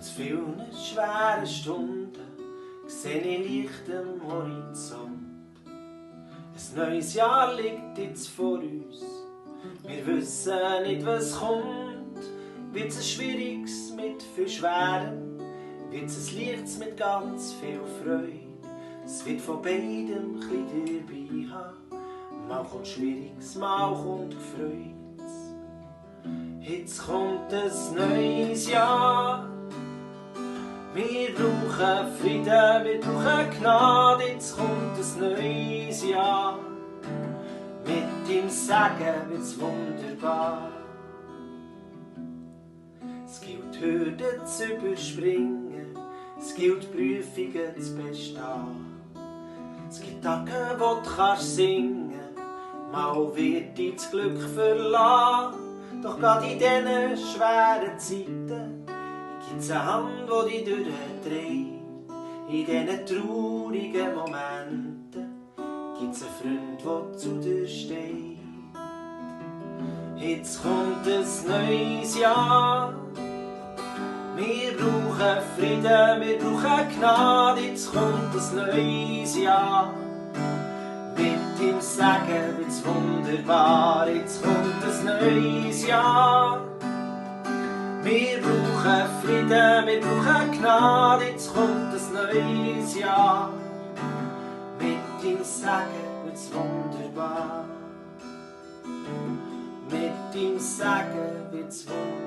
Zu vielen schweren Stunden sehe ich Licht am Horizont. Ein neues Jahr liegt jetzt vor uns. Wir wissen nicht, was kommt. Wird's ein schwieriges mit viel Schwerem? Wird's ein leichtes mit ganz viel Freude? Es wird von beidem ein bisschen dabei haben. Mal kommt Schwieriges, mal kommt Gefreutes. Jetzt kommt ein neues Jahr. Wir brauchen Frieden, wir brauchen Gnade. Jetzt kommt ein neues Jahr. Mit ihm Segen wird's wunderbar. Es gilt Hürden zu überspringen, es gilt Prüfungen zu bestehen. Es gibt Tage, wo du kannst singen, mal wird dich das Glück verlassen. Doch gerade in diesen schweren Zeiten gibt's eine Hand, die dich durchdreht. In diesen traurigen Momenten gibt's einen Freund, der zu dir steht. Jetzt kommt ein neues Jahr. Wir brauchen Frieden, wir brauchen Gnade. Jetzt kommt ein neues Jahr. Mit ihm Segen wird's wunderbar. Jetzt kommt ein neues Jahr. Wir brauchen Frieden, wir brauchen Gnade. Jetzt kommt ein neues Jahr. Mit ihm Segen wird's wunderbar. Mit ihm Segen wird's wunderbar.